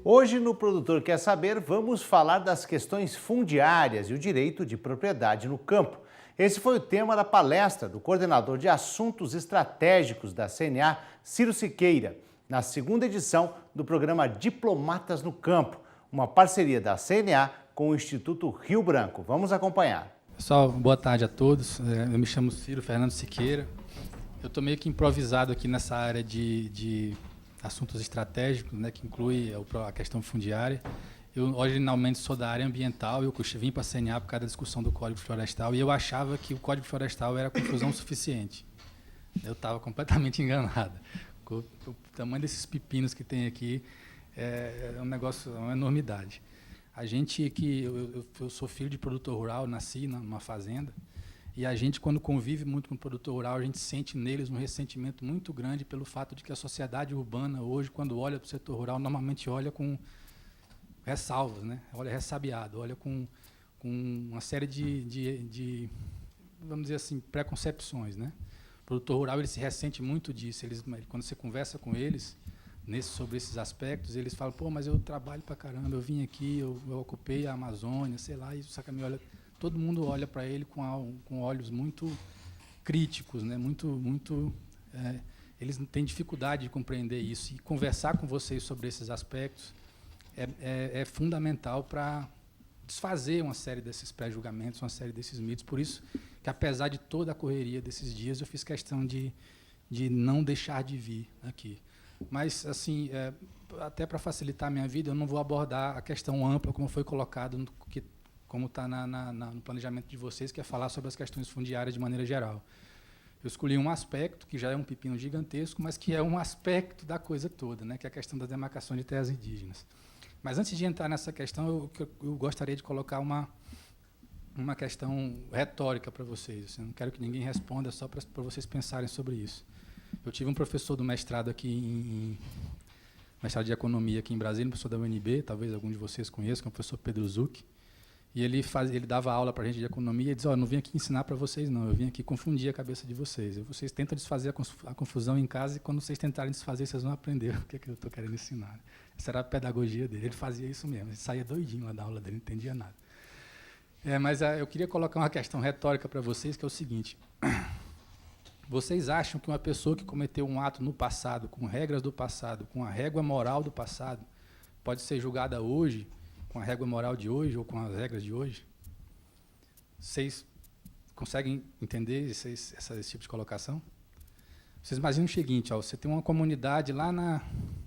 Hoje, no Produtor Quer Saber, vamos falar das questões fundiárias e o direito de propriedade no campo. Esse foi o tema da palestra do coordenador de assuntos estratégicos da CNA, Ciro Siqueira, na segunda edição do programa Diplomatas no Campo, uma parceria da CNA com o Instituto Rio Branco. Vamos acompanhar. Pessoal, boa tarde a todos. Eu me chamo Ciro Fernando Siqueira. Eu estou meio que improvisado aqui nessa área de assuntos estratégicos, né, que inclui a questão fundiária. Eu originalmente sou da área ambiental, eu vim para a CNA por causa da discussão do Código Florestal, e eu achava que o Código Florestal era confusão suficiente. Eu estava completamente enganado. O tamanho desses pepinos que tem aqui é um negócio, é uma enormidade. A gente eu sou filho de produtor rural, nasci numa fazenda, e a gente, quando convive muito com o produtor rural, a gente sente neles um ressentimento muito grande pelo fato de que a sociedade urbana hoje, quando olha para o setor rural, normalmente olha com ressalvas, né? Olha ressabiado, olha com uma série de, vamos dizer assim, preconcepções, né? O produtor rural, ele se ressente muito disso. Quando você conversa com eles sobre esses aspectos, eles falam: pô, mas eu trabalho para caramba, eu vim aqui, eu ocupei a Amazônia, sei lá, e o Sacamim olha... Todo mundo olha para ele com olhos muito críticos, né? Eles têm dificuldade de compreender isso. E conversar com vocês sobre esses aspectos é fundamental para desfazer uma série desses pré-julgamentos, uma série desses mitos. Por isso que, apesar de toda a correria desses dias, eu fiz questão de não deixar de vir aqui. Mas, assim, até para facilitar a minha vida, eu não vou abordar a questão ampla, como foi colocado, como está no planejamento de vocês, que é falar sobre as questões fundiárias de maneira geral. Eu escolhi um aspecto, que já é um pepino gigantesco, mas que é um aspecto da coisa toda, né, que é a questão da demarcação de terras indígenas. Mas, antes de entrar nessa questão, eu gostaria de colocar uma questão retórica para vocês. Eu não quero que ninguém responda, só para vocês pensarem sobre isso. Eu tive um professor do mestrado aqui mestrado de Economia aqui em Brasília, um professor da UNB, talvez algum de vocês conheçam, que é o professor Pedro Zucchi. E ele dava aula para a gente de economia e dizia: não vim aqui ensinar para vocês, não, eu vim aqui confundir a cabeça de vocês. E vocês tentam desfazer a confusão em casa, e quando vocês tentarem desfazer, vocês vão aprender o que eu estou querendo ensinar. Essa era a pedagogia dele, ele fazia isso mesmo, ele saía doidinho lá da aula dele, não entendia nada. Mas eu queria colocar uma questão retórica para vocês, que é o seguinte: vocês acham que uma pessoa que cometeu um ato no passado, com regras do passado, com a régua moral do passado, pode ser julgada hoje, com a régua moral de hoje ou com as regras de hoje? Vocês conseguem entender esse tipo de colocação? Vocês imaginam o seguinte: você tem uma comunidade lá na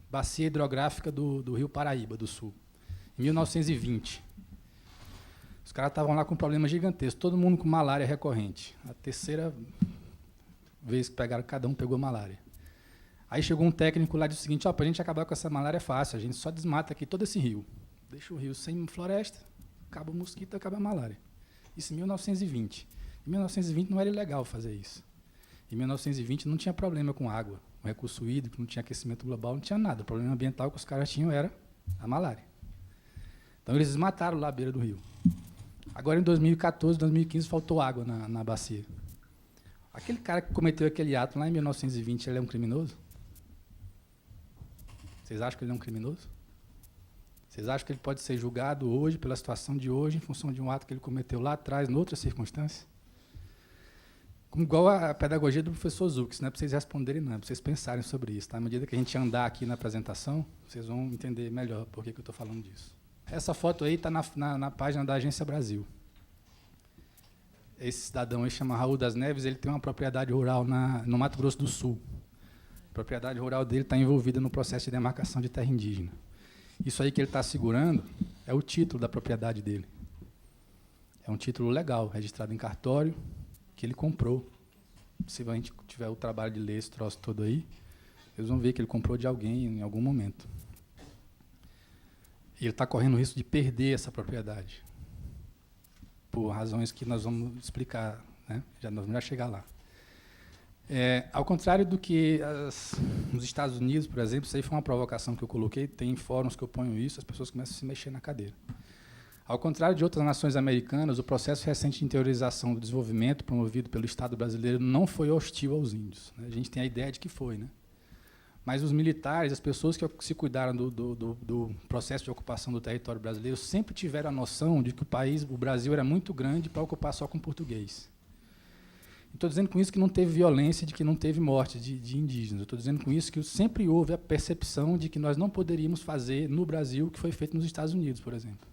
bacia hidrográfica do Rio Paraíba, do Sul, em 1920. Os caras estavam lá com um problema gigantesco, todo mundo com malária recorrente. A terceira vez que pegaram, cada um pegou malária. Aí chegou um técnico lá e disse o seguinte: para a gente acabar com essa malária é fácil, a gente só desmata aqui todo esse rio. Deixa o rio sem floresta, acaba o mosquito, acaba a malária. Isso em 1920. Em 1920 não era ilegal fazer isso. Em 1920 não tinha problema com água, com recurso hídrico, não tinha aquecimento global, não tinha nada. O problema ambiental que os caras tinham era a malária. Então eles desmataram lá à beira do rio. Agora, em 2014, 2015, faltou água na bacia. Aquele cara que cometeu aquele ato lá em 1920, ele é um criminoso? Vocês acham que ele é um criminoso? Vocês acham que ele pode ser julgado hoje, pela situação de hoje, em função de um ato que ele cometeu lá atrás, em outras circunstâncias? Igual a pedagogia do professor Zucchi, não é para vocês responderem, não, é para vocês pensarem sobre isso. Tá? À medida que a gente andar aqui na apresentação, vocês vão entender melhor por que eu estou falando disso. Essa foto aí está na página da Agência Brasil. Esse cidadão aí chama Raul das Neves, ele tem uma propriedade rural no Mato Grosso do Sul. A propriedade rural dele está envolvida no processo de demarcação de terra indígena. Isso aí que ele está segurando é o título da propriedade dele. É um título legal, registrado em cartório, que ele comprou. Se a gente tiver o trabalho de ler esse troço todo aí, eles vão ver que ele comprou de alguém em algum momento. E ele está correndo o risco de perder essa propriedade, por razões que nós vamos explicar, né? Nós vamos já chegar lá. Ao contrário do que nos Estados Unidos, por exemplo, isso aí foi uma provocação que eu coloquei, tem fóruns que eu ponho isso, as pessoas começam a se mexer na cadeira. Ao contrário de outras nações americanas, o processo recente de interiorização do desenvolvimento promovido pelo Estado brasileiro não foi hostil aos índios, né? A gente tem a ideia de que foi, né? Mas os militares, as pessoas que se cuidaram do processo de ocupação do território brasileiro, sempre tiveram a noção de que o Brasil era muito grande para ocupar só com português. Estou dizendo com isso que não teve violência, de que não teve morte de indígenas. Estou dizendo com isso que sempre houve a percepção de que nós não poderíamos fazer no Brasil o que foi feito nos Estados Unidos, por exemplo.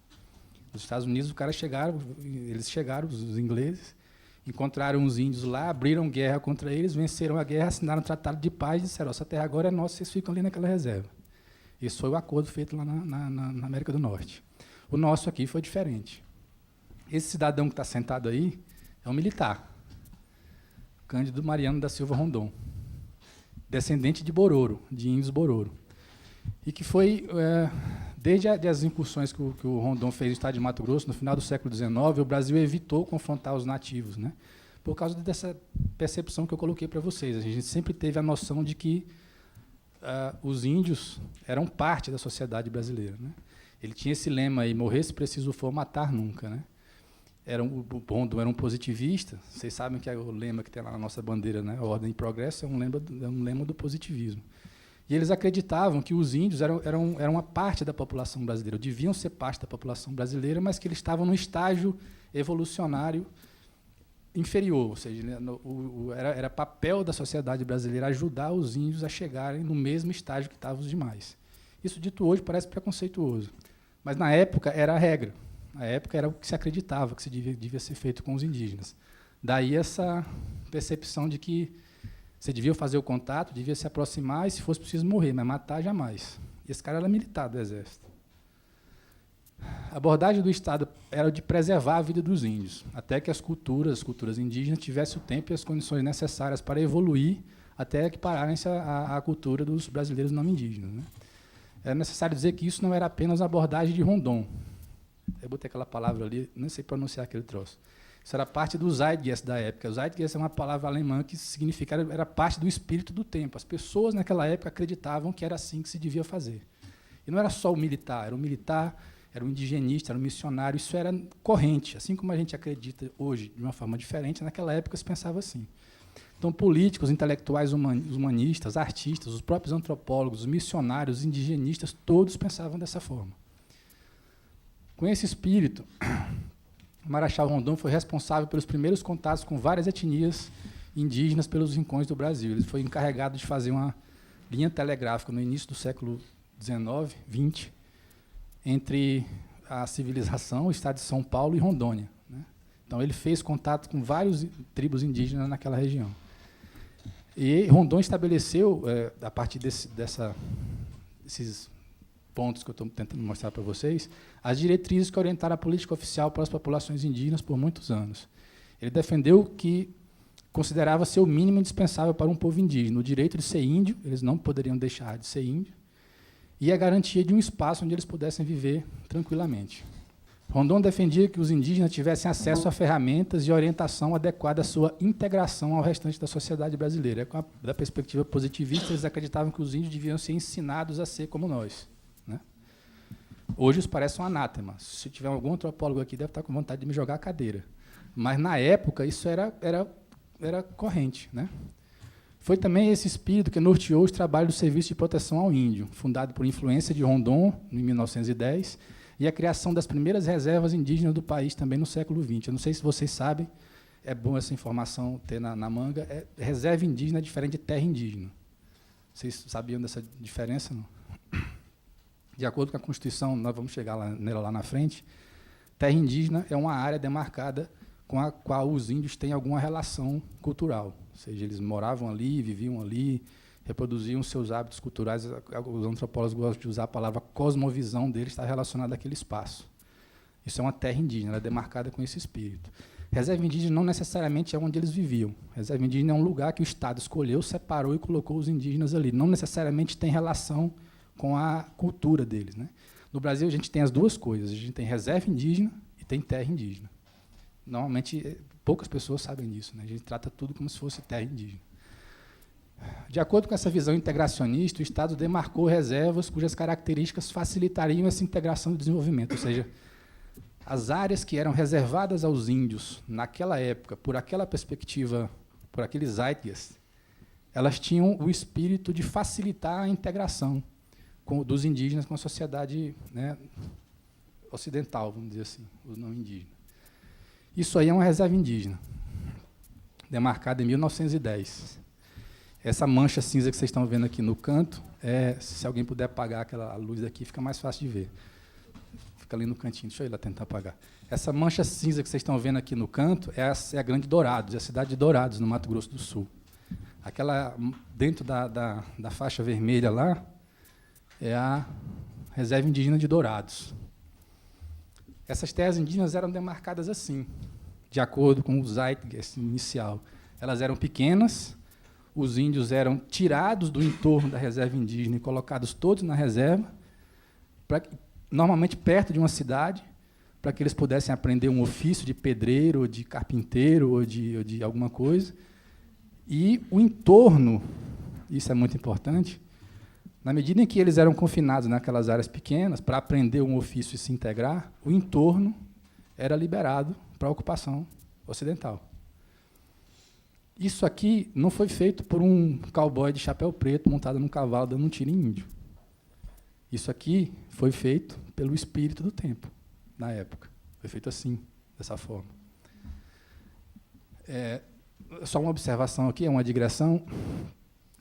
Nos Estados Unidos, eles chegaram, os ingleses, encontraram os índios lá, abriram guerra contra eles, venceram a guerra, assinaram um tratado de paz e disseram: essa terra agora é nossa, vocês ficam ali naquela reserva. Esse foi o acordo feito lá na América do Norte. O nosso aqui foi diferente. Esse cidadão que está sentado aí é um militar, Cândido Mariano da Silva Rondon, descendente de Bororo, de índios Bororo, e que foi, desde as incursões que o Rondon fez no estado de Mato Grosso, no final do século XIX, o Brasil evitou confrontar os nativos, né? Por causa dessa percepção que eu coloquei para vocês. A gente sempre teve a noção de que os índios eram parte da sociedade brasileira, né? Ele tinha esse lema aí: morrer se preciso for, matar nunca, né? O Rondon era um positivista. Vocês sabem que é o lema que tem lá na nossa bandeira, né? A Ordem e Progresso é um lema do positivismo. E eles acreditavam que os índios eram uma parte da população brasileira, deviam ser parte da população brasileira, mas que eles estavam num estágio evolucionário inferior, ou seja, era papel da sociedade brasileira ajudar os índios a chegarem no mesmo estágio que estavam os demais. Isso, dito hoje, parece preconceituoso, mas na época era a regra. Na época era o que se acreditava que devia ser feito com os indígenas. Daí essa percepção de que você devia fazer o contato, devia se aproximar e, se fosse preciso, morrer, mas matar jamais. E esse cara era militar do Exército. A abordagem do Estado era de preservar a vida dos índios, até que as culturas indígenas tivessem o tempo e as condições necessárias para evoluir até equipararem-se à cultura dos brasileiros não indígenas, né? É necessário dizer que isso não era apenas a abordagem de Rondon. Eu botei aquela palavra ali, nem sei pronunciar aquele troço. Isso era parte do Zeitgeist da época. O Zeitgeist é uma palavra alemã que significa, era parte do espírito do tempo. As pessoas naquela época acreditavam que era assim que se devia fazer. E não era só o militar, era o indigenista, era o missionário, isso era corrente. Assim como a gente acredita hoje de uma forma diferente, naquela época se pensava assim. Então, políticos, intelectuais, humanistas, artistas, os próprios antropólogos, os missionários, os indigenistas, todos pensavam dessa forma. Com esse espírito, o Marechal Rondon foi responsável pelos primeiros contatos com várias etnias indígenas pelos rincões do Brasil. Ele foi encarregado de fazer uma linha telegráfica no início do século XIX, XX, entre a civilização, o estado de São Paulo e Rondônia, né? Então, ele fez contato com várias tribos indígenas naquela região. E Rondon estabeleceu, a partir desses pontos que eu estou tentando mostrar para vocês, as diretrizes que orientaram a política oficial para as populações indígenas por muitos anos. Ele defendeu que considerava ser o mínimo indispensável para um povo indígena, o direito de ser índio, eles não poderiam deixar de ser índio, e a garantia de um espaço onde eles pudessem viver tranquilamente. Rondon defendia que os indígenas tivessem acesso a ferramentas e orientação adequada à sua integração ao restante da sociedade brasileira. Da perspectiva positivista, eles acreditavam que os índios deviam ser ensinados a ser como nós, né? Hoje isso parece um anátema. Se tiver algum antropólogo aqui, deve estar com vontade de me jogar a cadeira. Mas, na época, isso era corrente, né? Foi também esse espírito que norteou os trabalhos do Serviço de Proteção ao Índio, fundado por influência de Rondon, em 1910, e a criação das primeiras reservas indígenas do país também no século XX. Eu não sei se vocês sabem, é bom essa informação ter na manga, reserva indígena é diferente de terra indígena. Vocês sabiam dessa diferença, não? De acordo com a Constituição, nós vamos chegar nela lá na frente, terra indígena é uma área demarcada com a qual os índios têm alguma relação cultural. Ou seja, eles moravam ali, viviam ali, reproduziam seus hábitos culturais. Os antropólogos gostam de usar a palavra cosmovisão deles, está relacionada àquele espaço. Isso é uma terra indígena, ela é demarcada com esse espírito. Reserva indígena não necessariamente é onde eles viviam. Reserva indígena é um lugar que o Estado escolheu, separou e colocou os indígenas ali. Não necessariamente tem relação com a cultura deles, né? No Brasil, a gente tem as duas coisas. A gente tem reserva indígena e tem terra indígena. Normalmente, poucas pessoas sabem disso, né? A gente trata tudo como se fosse terra indígena. De acordo com essa visão integracionista, o Estado demarcou reservas cujas características facilitariam essa integração e desenvolvimento. Ou seja, as áreas que eram reservadas aos índios naquela época, por aquela perspectiva, por aquele zeitgeist, elas tinham o espírito de facilitar a integração dos indígenas com a sociedade, né, ocidental, vamos dizer assim, os não indígenas. Isso aí é uma reserva indígena, demarcada em 1910. Essa mancha cinza que vocês estão vendo aqui no canto, se alguém puder apagar aquela luz aqui, fica mais fácil de ver. Fica ali no cantinho, deixa eu ir lá tentar apagar. Essa mancha cinza que vocês estão vendo aqui no canto é a Grande Dourados, é a cidade de Dourados, no Mato Grosso do Sul. Aquela, dentro da faixa vermelha lá, é a reserva indígena de Dourados. Essas terras indígenas eram demarcadas assim, de acordo com o zeitgeist inicial. Elas eram pequenas, os índios eram tirados do entorno da reserva indígena e colocados todos na reserva, normalmente perto de uma cidade, para que eles pudessem aprender um ofício de pedreiro, ou de carpinteiro, ou de alguma coisa. E o entorno, isso é muito importante, na medida em que eles eram confinados naquelas áreas pequenas, para aprender um ofício e se integrar, o entorno era liberado para a ocupação ocidental. Isso aqui não foi feito por um cowboy de chapéu preto montado num cavalo dando um tiro em índio. Isso aqui foi feito pelo espírito do tempo, na época. Foi feito assim, dessa forma. Só uma observação aqui, é uma digressão.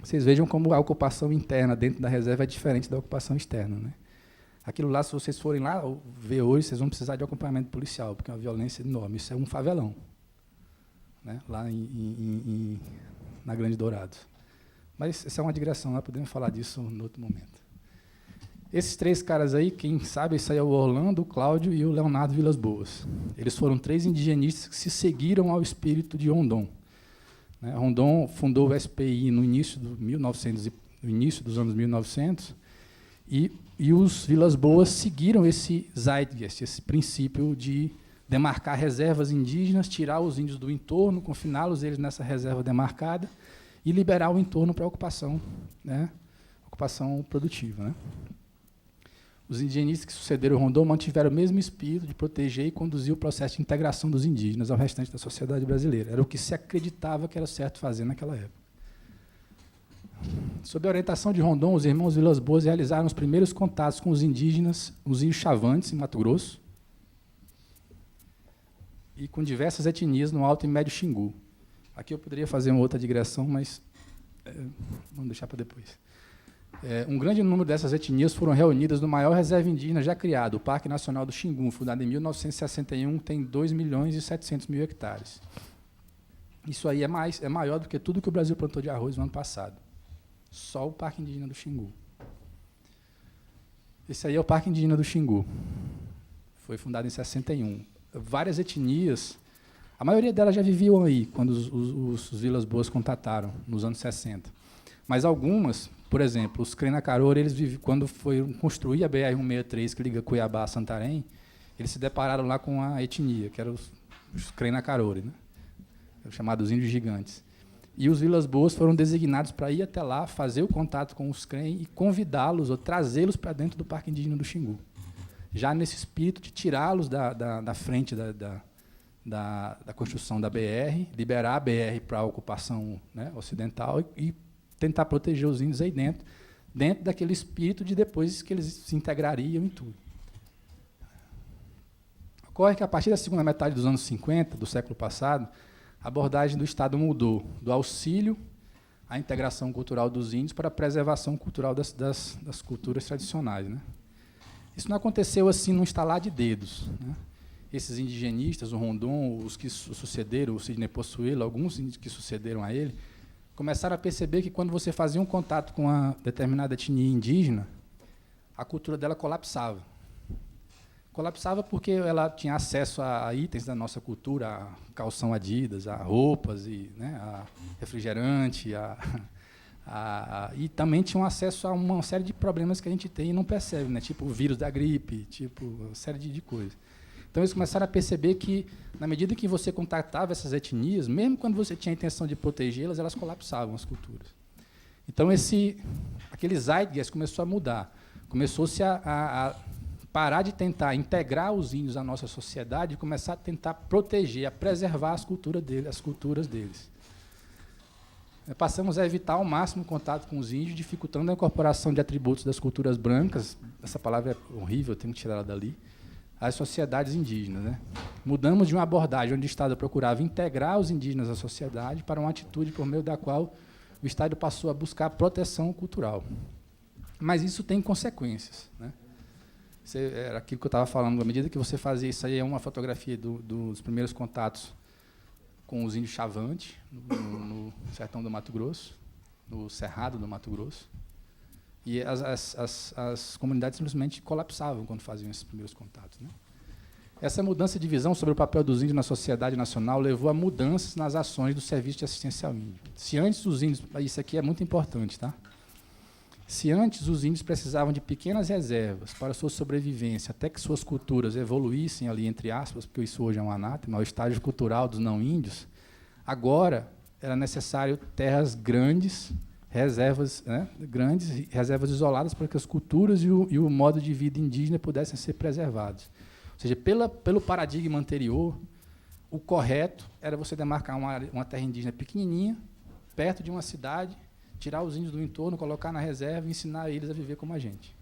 Vocês vejam como a ocupação interna dentro da reserva é diferente da ocupação externa, né? Aquilo lá, se vocês forem lá ver hoje, vocês vão precisar de acompanhamento policial, porque é uma violência enorme. Isso é um favelão, né? Lá na Grande Dourados. Mas isso é uma digressão, nós podemos falar disso em outro momento. Esses três caras aí, quem sabe, isso aí é o Orlando, o Cláudio e o Leonardo Vilas Boas. Eles foram três indigenistas que se seguiram ao espírito de Rondon. Rondon fundou o SPI no início dos anos 1900, e os Vilas Boas seguiram esse zeitgeist, esse princípio de demarcar reservas indígenas, tirar os índios do entorno, confiná-los eles nessa reserva demarcada e liberar o entorno para a ocupação, né, ocupação produtiva, né. Os indigenistas que sucederam Rondon mantiveram o mesmo espírito de proteger e conduzir o processo de integração dos indígenas ao restante da sociedade brasileira. Era o que se acreditava que era certo fazer naquela época. Sob a orientação de Rondon, os irmãos Vilas Boas realizaram os primeiros contatos com os indígenas, os índios Chavantes, em Mato Grosso, e com diversas etnias no Alto e Médio Xingu. Aqui eu poderia fazer uma outra digressão, mas vamos deixar para depois. Um grande número dessas etnias foram reunidas no maior reserva indígena já criado, o Parque Nacional do Xingu, fundado em 1961, tem 2.700.000 hectares. Isso aí é maior do que tudo que o Brasil plantou de arroz no ano passado. Só o Parque Indígena do Xingu. Esse aí é o Parque Indígena do Xingu. Foi fundado em 61. Várias etnias, a maioria delas já viviam aí, quando os Vilas Boas contataram, nos anos 60. Mas algumas, por exemplo, os Crenacaro, quando foi construir a BR-163, que liga Cuiabá a Santarém, eles se depararam lá com a etnia, que eram os Crenacaro, né? Eram chamados índios gigantes. E os Vilas Boas foram designados para ir até lá, fazer o contato com os Cren e convidá-los ou trazê-los para dentro do Parque Indígena do Xingu. Já nesse espírito de tirá-los da frente da construção da BR, liberar a BR para a ocupação, né, ocidental e tentar proteger os índios aí dentro daquele espírito de depois que eles se integrariam em tudo. Ocorre que, a partir da segunda metade dos anos 50, do século passado, a abordagem do Estado mudou do auxílio à integração cultural dos índios para a preservação cultural das culturas tradicionais, né? Isso não aconteceu assim num estalar de dedos, né? Esses indigenistas, o Rondon, os que sucederam, o Sidney Possuelo, alguns índios que sucederam a ele, começaram a perceber que, quando você fazia um contato com uma determinada etnia indígena, a cultura dela colapsava. Colapsava porque ela tinha acesso a itens da nossa cultura, a calção Adidas, a roupas, né, a refrigerante, e também tinham acesso a uma série de problemas que a gente tem e não percebe, né, tipo o vírus da gripe, tipo uma série de coisas. Então, eles começaram a perceber que, na medida que você contatava essas etnias, mesmo quando você tinha a intenção de protegê-las, elas colapsavam as culturas. Então, aquele zeitgeist começou a mudar. Começou-se a parar de tentar integrar os índios à nossa sociedade e começar a tentar proteger, a preservar as culturas deles. Passamos a evitar ao máximo o contato com os índios, dificultando a incorporação de atributos das culturas brancas, essa palavra é horrível, eu tenho que tirar ela dali, às sociedades indígenas. Né? Mudamos de uma abordagem onde o Estado procurava integrar os indígenas à sociedade para uma atitude por meio da qual o Estado passou a buscar proteção cultural. Mas isso tem consequências. Né? Era aquilo que eu estava falando, à medida que você fazia isso aí, é uma fotografia dos primeiros contatos com os índios Chavante, no sertão do Mato Grosso, no Cerrado do Mato Grosso. E as comunidades simplesmente colapsavam quando faziam esses primeiros contatos. Né? Essa mudança de visão sobre o papel dos índios na sociedade nacional levou a mudanças nas ações do Serviço de Assistência ao Índio. Se antes os índios... Isso aqui é muito importante, tá? Se antes os índios precisavam de pequenas reservas para sua sobrevivência, até que suas culturas evoluíssem ali, entre aspas, porque isso hoje é um anátema, o estágio cultural dos não-índios, agora era necessário terras grandes, reservas, né, grandes reservas isoladas para que as culturas e o modo de vida indígena pudessem ser preservados. Ou seja, pelo paradigma anterior, o correto era você demarcar uma terra indígena pequenininha, perto de uma cidade, tirar os índios do entorno, colocar na reserva e ensinar eles a viver como a gente.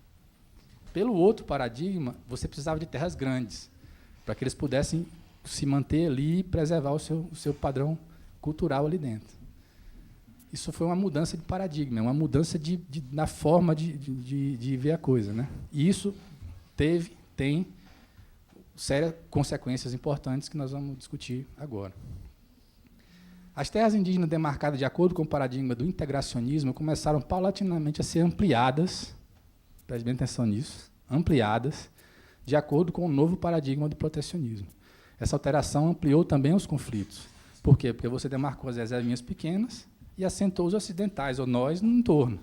Pelo outro paradigma, você precisava de terras grandes, para que eles pudessem se manter ali e preservar o seu padrão cultural ali dentro. Isso foi uma mudança de paradigma, uma mudança na forma de ver a coisa. Né? E isso tem sérias consequências importantes que nós vamos discutir agora. As terras indígenas demarcadas de acordo com o paradigma do integracionismo começaram paulatinamente a ser ampliadas, preste bem atenção nisso, ampliadas, de acordo com o novo paradigma do protecionismo. Essa alteração ampliou também os conflitos. Por quê? Porque você demarcou as reservinhas pequenas e assentou os ocidentais, ou nós, no entorno.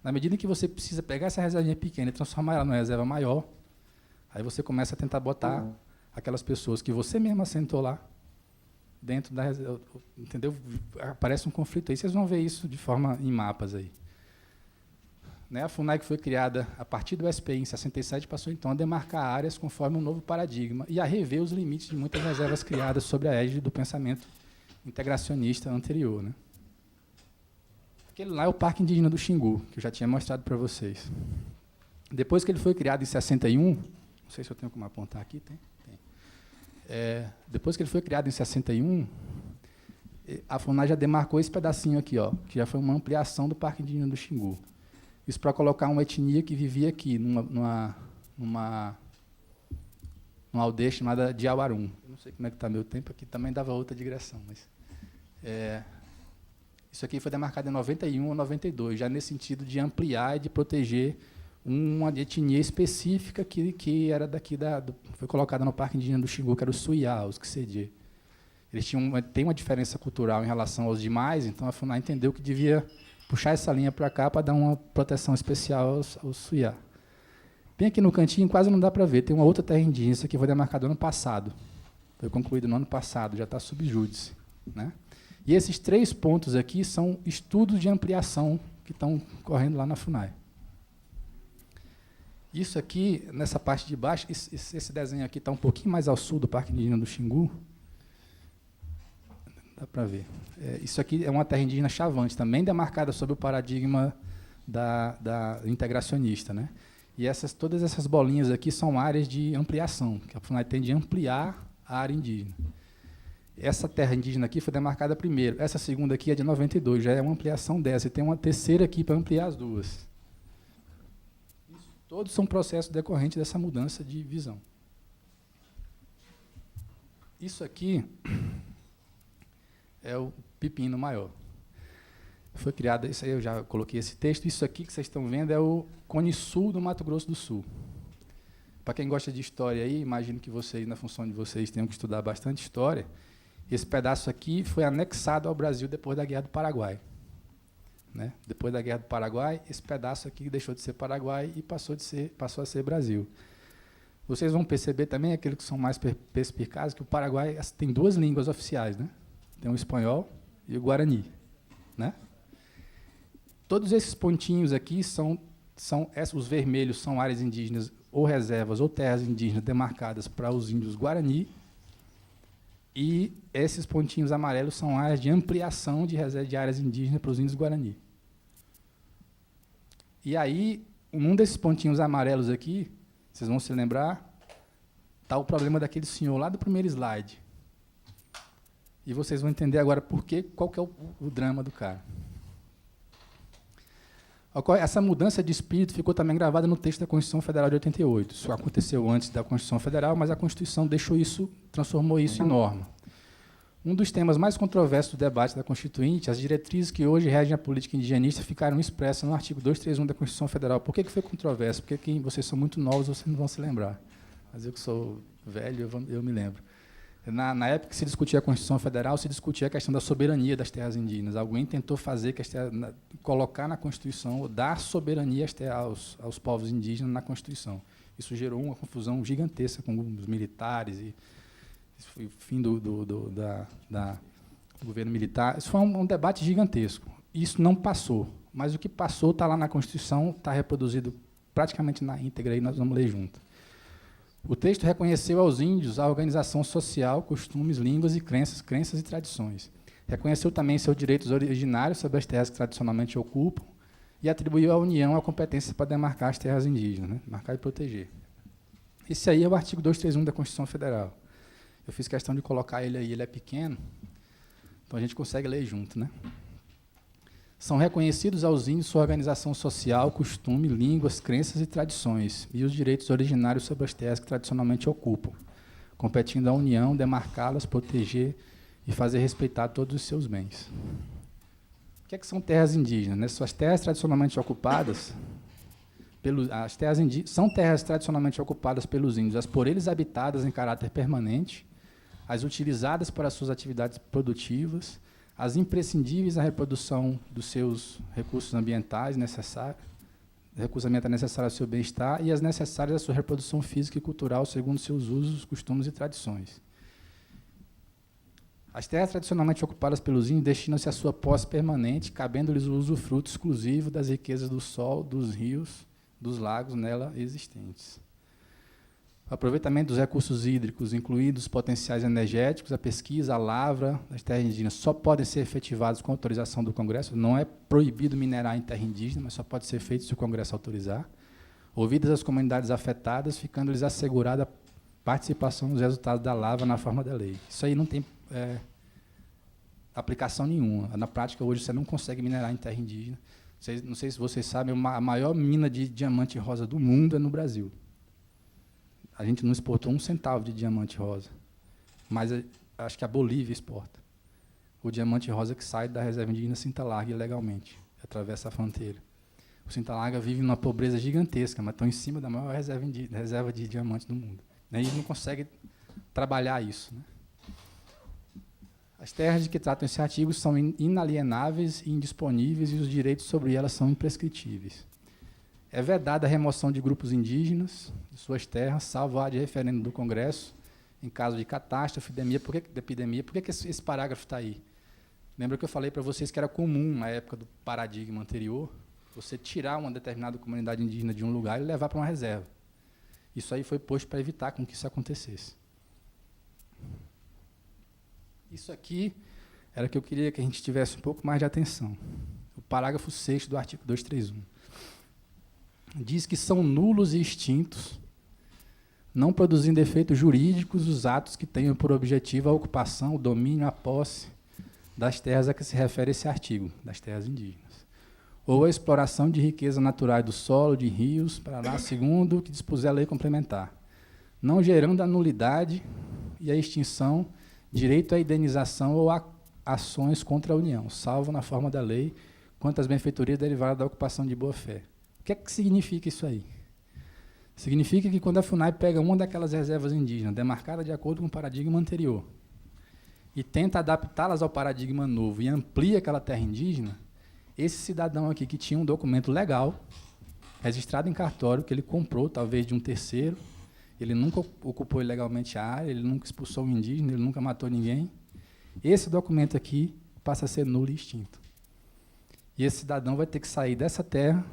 Na medida em que você precisa pegar essa reservinha pequena e transformar ela numa reserva maior, aí você começa a tentar botar aquelas pessoas que você mesmo assentou lá dentro da reserva, entendeu? Aparece um conflito aí. Vocês vão ver isso de forma em mapas aí. Né? A FUNAI, que foi criada a partir do SPI em 67, passou então a demarcar áreas conforme um novo paradigma e a rever os limites de muitas reservas criadas sob a égide do pensamento integracionista anterior. Né? Aquele lá é o Parque Indígena do Xingu, que eu já tinha mostrado para vocês. Depois que ele foi criado em 61, não sei se eu tenho como apontar aqui, tem. Depois que ele foi criado em 61, a FUNAI já demarcou esse pedacinho aqui, ó, que já foi uma ampliação do Parque Indígena do Xingu. Isso para colocar uma etnia que vivia aqui, numa aldeia chamada Diauarum. Eu não sei como é que está meu tempo aqui, também dava outra digressão. Mas, isso aqui foi demarcado em 91 ou 92, já nesse sentido de ampliar e de proteger uma etnia específica que era daqui foi colocada no Parque Indígena do Xingu, que era o Suiá, os Ksede. Eles têm uma diferença cultural em relação aos demais, então a FUNAI entendeu que devia puxar essa linha para cá para dar uma proteção especial aos Suiá. Bem aqui no cantinho, quase não dá para ver, tem uma outra terra indígena, isso aqui foi demarcado ano passado. Foi concluído no ano passado, já está sub júdice. Né? E esses 3 pontos aqui são estudos de ampliação que estão correndo lá na FUNAI. Isso aqui, nessa parte de baixo, esse desenho aqui está um pouquinho mais ao sul do Parque Indígena do Xingu. Dá para ver. Isso aqui é uma terra indígena Chavante, também demarcada sob o paradigma da integracionista. Né? E todas essas bolinhas aqui são áreas de ampliação, que a FUNAI tem de ampliar a área indígena. Essa terra indígena aqui foi demarcada primeiro. Essa segunda aqui é de 92, já é uma ampliação dessa. E tem uma terceira aqui para ampliar as duas. Todos são processos decorrentes dessa mudança de visão. Isso aqui é o pepino maior. Foi criado, isso aí eu já coloquei esse texto, isso aqui que vocês estão vendo é o Cone Sul do Mato Grosso do Sul. Para quem gosta de história aí, imagino que vocês, na função de vocês, tenham que estudar bastante história. Esse pedaço aqui foi anexado ao Brasil depois da Guerra do Paraguai. Né? Depois da Guerra do Paraguai, esse pedaço aqui deixou de ser Paraguai e passou a ser Brasil. Vocês vão perceber também, aqueles que são mais perspicazes, que o Paraguai tem 2 línguas oficiais. Né? Tem o espanhol e o guarani. Né? Todos esses pontinhos aqui os vermelhos são áreas indígenas ou reservas ou terras indígenas demarcadas para os índios guarani. E esses pontinhos amarelos são áreas de ampliação de áreas indígenas para os índios Guarani. E aí, um desses pontinhos amarelos aqui, vocês vão se lembrar, está o problema daquele senhor lá do primeiro slide. E vocês vão entender agora qual que é o drama do cara. Essa mudança de espírito ficou também gravada no texto da Constituição Federal de 88. Isso aconteceu antes da Constituição Federal, mas a Constituição transformou isso em norma. Um dos temas mais controversos do debate da Constituinte, as diretrizes que hoje regem a política indigenista ficaram expressas no artigo 231 da Constituição Federal. Por que foi controverso? Porque vocês são muito novos, vocês não vão se lembrar. Mas eu que sou velho, eu me lembro. Na época que se discutia a Constituição Federal, se discutia a questão da soberania das terras indígenas. Alguém tentou colocar na Constituição, dar soberania aos povos indígenas na Constituição. Isso gerou uma confusão gigantesca com os militares, e foi o fim do governo militar. Isso foi um debate gigantesco. Isso não passou, mas o que passou está lá na Constituição, está reproduzido praticamente na íntegra, e nós vamos ler junto. O texto reconheceu aos índios a organização social, costumes, línguas e crenças e tradições. Reconheceu também seus direitos originários sobre as terras que tradicionalmente ocupam e atribuiu à União a competência para demarcar as terras indígenas, né? Marcar e proteger. Esse aí é o artigo 231 da Constituição Federal. Eu fiz questão de colocar ele aí, ele é pequeno, então a gente consegue ler junto, né? São reconhecidos aos índios sua organização social, costume, línguas, crenças e tradições, e os direitos originários sobre as terras que tradicionalmente ocupam, competindo à União demarcá-las, proteger e fazer respeitar todos os seus bens. O que são terras indígenas? Né? Suas terras tradicionalmente ocupadas, são terras tradicionalmente ocupadas pelos índios, as por eles habitadas em caráter permanente, as utilizadas para suas atividades produtivas, as imprescindíveis à reprodução dos seus recursos ambientais necessários, recursos ambientais necessários ao seu bem-estar, e as necessárias à sua reprodução física e cultural, segundo seus usos, costumes e tradições. As terras tradicionalmente ocupadas pelos índios destinam-se à sua posse permanente, cabendo-lhes o usufruto exclusivo das riquezas do sol, dos rios, dos lagos nela existentes. O aproveitamento dos recursos hídricos, incluídos os potenciais energéticos, a pesquisa, a lavra das terras indígenas, só podem ser efetivados com autorização do Congresso. Não é proibido minerar em terra indígena, mas só pode ser feito se o Congresso autorizar. Ouvidas as comunidades afetadas, ficando-lhes assegurada a participação nos resultados da lavra na forma da lei. Isso aí não tem aplicação nenhuma. Na prática, hoje, você não consegue minerar em terra indígena. Não sei se vocês sabem, a maior mina de diamante rosa do mundo é no Brasil. A gente não exportou 1 centavo de diamante rosa, mas acho que a Bolívia exporta o diamante rosa que sai da reserva indígena Cinta Larga ilegalmente, atravessa a fronteira. O Cinta Larga vive numa pobreza gigantesca, mas estão em cima da maior reserva de diamantes do mundo. E eles não conseguem trabalhar isso. Né? As terras de que tratam esse artigo são inalienáveis e indisponíveis, e os direitos sobre elas são imprescritíveis. É vedada a remoção de grupos indígenas de suas terras, salvo a de referendo do Congresso, em caso de catástrofe, epidemia. Por que esse parágrafo está aí? Lembra que eu falei para vocês que era comum, na época do paradigma anterior, você tirar uma determinada comunidade indígena de um lugar e levar para uma reserva. Isso aí foi posto para evitar com que isso acontecesse. Isso aqui era que eu queria que a gente tivesse um pouco mais de atenção. O parágrafo 6º do artigo 231. Diz que são nulos e extintos, não produzindo efeitos jurídicos, os atos que tenham por objetivo a ocupação, o domínio, a posse das terras a que se refere esse artigo, das terras indígenas, ou a exploração de riqueza naturais do solo, de rios, para lá, segundo o que dispuser a lei complementar, não gerando a nulidade e a extinção, direito à indenização ou a ações contra a União, salvo na forma da lei, quanto às benfeitorias derivadas da ocupação de boa-fé. O que significa isso aí? Significa que quando a FUNAI pega uma daquelas reservas indígenas, demarcada de acordo com o paradigma anterior, e tenta adaptá-las ao paradigma novo e amplia aquela terra indígena, esse cidadão aqui que tinha um documento legal, registrado em cartório, que ele comprou, talvez de um terceiro, ele nunca ocupou ilegalmente a área, ele nunca expulsou um indígena, ele nunca matou ninguém, esse documento aqui passa a ser nulo e extinto. E esse cidadão vai ter que sair dessa terra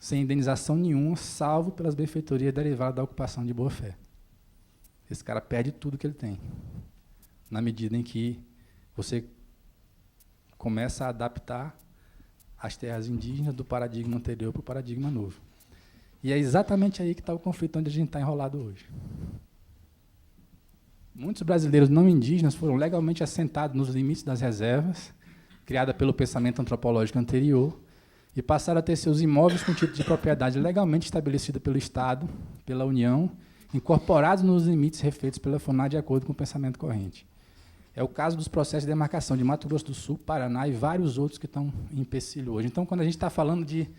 sem indenização nenhuma, salvo pelas benfeitorias derivadas da ocupação de boa-fé. Esse cara perde tudo que ele tem. na medida em que você começa a adaptar as terras indígenas do paradigma anterior para o paradigma novo. E é exatamente aí que está o conflito onde a gente está enrolado hoje. Muitos brasileiros não indígenas foram legalmente assentados nos limites das reservas, criada pelo pensamento antropológico anterior, e passaram a ter seus imóveis com título de propriedade legalmente estabelecido pelo Estado, pela União, incorporados nos limites refeitos pela FUNAI de acordo com o pensamento corrente. É o caso dos processos de demarcação de Mato Grosso do Sul, Paraná e vários outros que estão em empecilho hoje. Então, quando a gente está falando de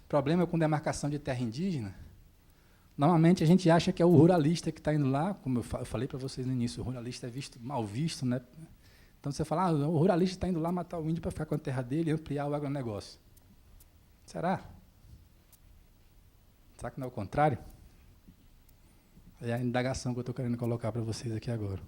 problema com demarcação de terra indígena, normalmente a gente acha que é o ruralista que está indo lá, como eu falei para vocês no início, o ruralista é mal visto, né? Então, você fala, o ruralista está indo lá matar o índio para ficar com a terra dele e ampliar o agronegócio. Será? Será que não é o contrário? É a indagação que eu estou querendo colocar para vocês aqui agora.